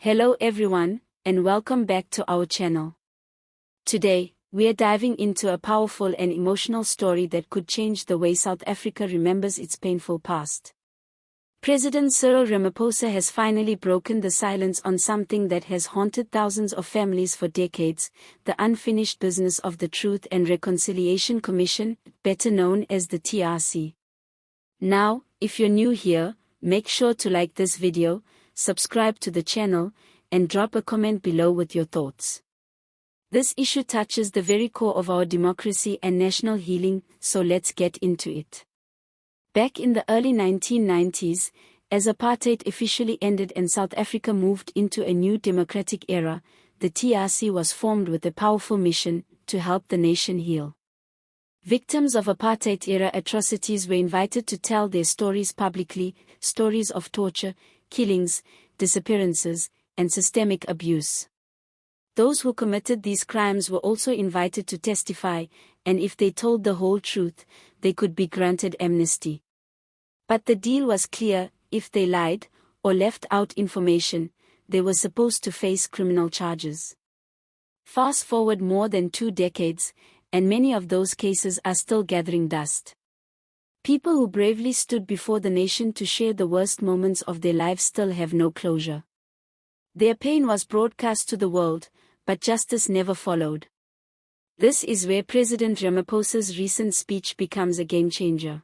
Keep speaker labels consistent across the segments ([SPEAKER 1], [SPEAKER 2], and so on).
[SPEAKER 1] Hello everyone, and welcome back to our channel. Today, we are diving into a powerful and emotional story that could change the way South Africa remembers its painful past. President Cyril Ramaphosa has finally broken the silence on something that has haunted thousands of families for decades, the unfinished business of the Truth and Reconciliation Commission, better known as the TRC. Now, if you're new here, make sure to like this video, subscribe to the channel, and drop a comment below with your thoughts. This issue touches the very core of our democracy and national healing, so let's get into it. Back in the early 1990s, as apartheid officially ended and South Africa moved into a new democratic era, the TRC was formed with a powerful mission to help the nation heal. Victims of Apartheid-era atrocities were invited to tell their stories publicly, stories of torture, killings, disappearances, and systemic abuse. Those who committed these crimes were also invited to testify, and if they told the whole truth, they could be granted amnesty. But the deal was clear: if they lied, or left out information, they were supposed to face criminal charges. Fast forward more than 2 decades, and many of those cases are still gathering dust. People who bravely stood before the nation to share the worst moments of their lives still have no closure. Their pain was broadcast to the world, but justice never followed. This is where President Ramaphosa's recent speech becomes a game-changer.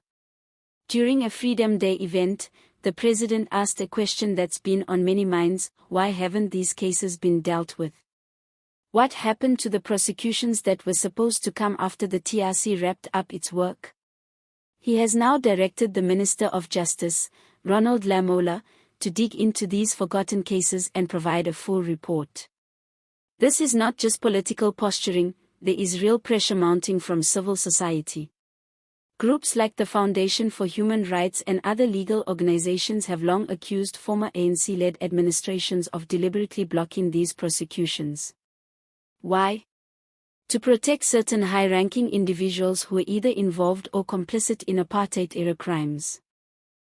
[SPEAKER 1] During a Freedom Day event, the president asked a question that's been on many minds: why haven't these cases been dealt with? What happened to the prosecutions that were supposed to come after the TRC wrapped up its work? He has now directed the Minister of Justice, Ronald Lamola, to dig into these forgotten cases and provide a full report. This is not just political posturing, there is real pressure mounting from civil society. Groups like the Foundation for Human Rights and other legal organizations have long accused former ANC-led administrations of deliberately blocking these prosecutions. Why? To protect certain high-ranking individuals who were either involved or complicit in apartheid-era crimes.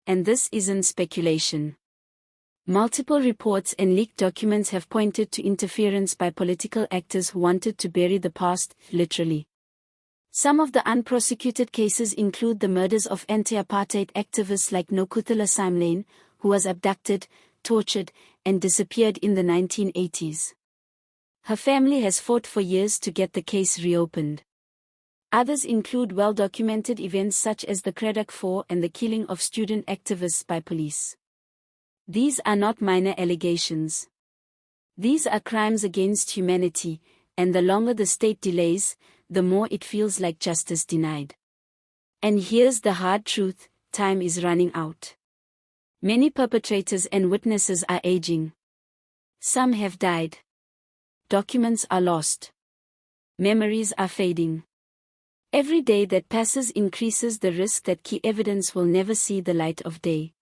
[SPEAKER 1] And this isn't speculation. Multiple reports and leaked documents have pointed to interference by political actors who wanted to bury the past, literally. Some of the unprosecuted cases include the murders of anti-apartheid activists like Nokuthula Simlane, who was abducted, tortured, and disappeared in the 1980s. Her family has fought for years to get the case reopened. Others include well-documented events such as the Cradock 4 and the killing of student activists by police. These are not minor allegations. These are crimes against humanity, and the longer the state delays, the more it feels like justice denied. And here's the hard truth: time is running out. Many perpetrators and witnesses are aging. Some have died. Documents are lost. Memories are fading. Every day that passes increases the risk that key evidence will never see the light of day.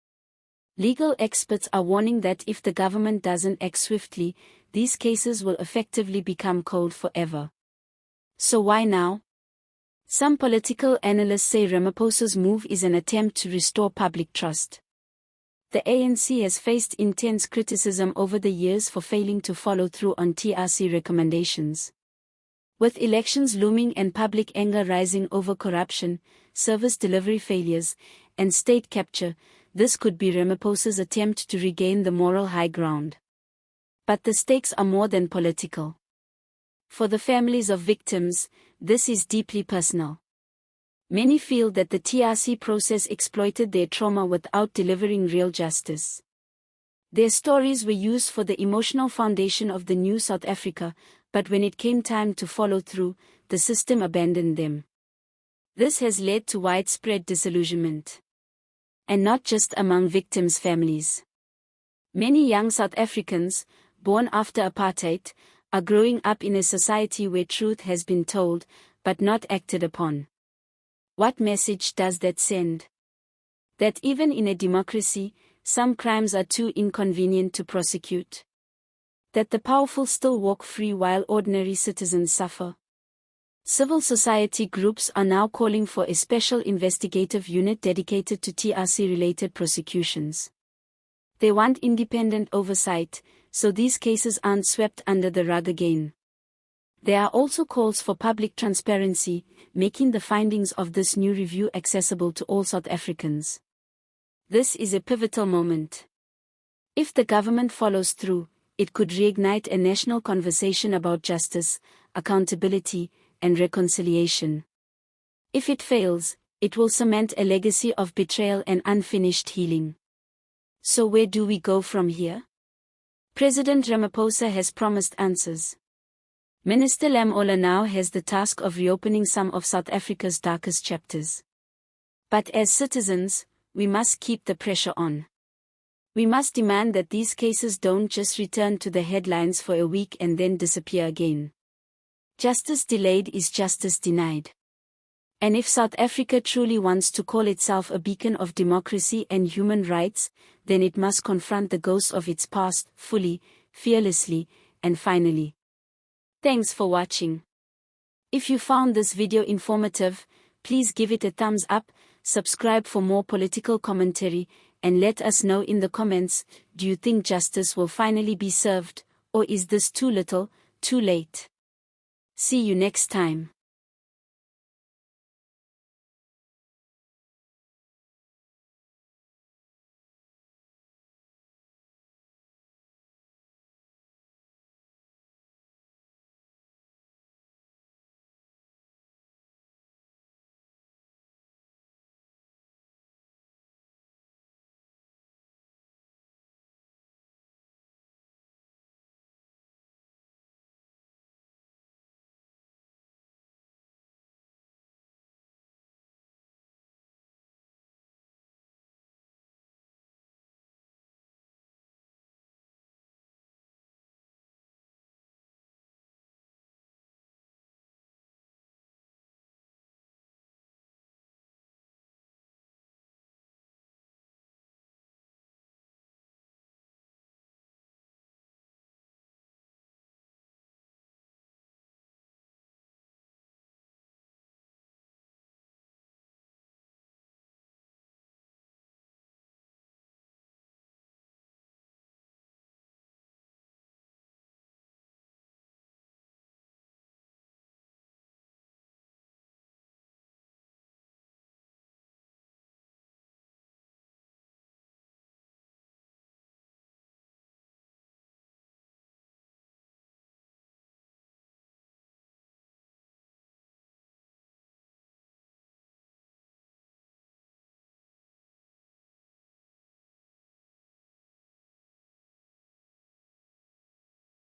[SPEAKER 1] Legal experts are warning that if the government doesn't act swiftly, these cases will effectively become cold forever. So why now? Some political analysts say Ramaphosa's move is an attempt to restore public trust. The ANC has faced intense criticism over the years for failing to follow through on TRC recommendations. With elections looming and public anger rising over corruption, service delivery failures, and state capture, this could be Ramaphosa's attempt to regain the moral high ground. But the stakes are more than political. For the families of victims, this is deeply personal. Many feel that the TRC process exploited their trauma without delivering real justice. Their stories were used for the emotional foundation of the new South Africa, but when it came time to follow through, the system abandoned them. This has led to widespread disillusionment. And not just among victims' families. Many young South Africans, born after apartheid, are growing up in a society where truth has been told, but not acted upon. What message does that send? That even in a democracy, some crimes are too inconvenient to prosecute. That the powerful still walk free while ordinary citizens suffer. Civil society groups are now calling for a special investigative unit dedicated to TRC-related prosecutions. They want independent oversight, so these cases aren't swept under the rug again. There are also calls for public transparency, making the findings of this new review accessible to all South Africans. This is a pivotal moment. If the government follows through, it could reignite a national conversation about justice, accountability, and reconciliation. If it fails, it will cement a legacy of betrayal and unfinished healing. So where do we go from here? President Ramaphosa has promised answers. Minister Lamola now has the task of reopening some of South Africa's darkest chapters. But as citizens, we must keep the pressure on. We must demand that these cases don't just return to the headlines for a week and then disappear again. Justice delayed is justice denied. And if South Africa truly wants to call itself a beacon of democracy and human rights, then it must confront the ghosts of its past, fully, fearlessly, and finally. Thanks for watching. If you found this video informative, please give it a thumbs up, subscribe for more political commentary, and let us know in the comments, do you think justice will finally be served, or is this too little, too late? See you next time.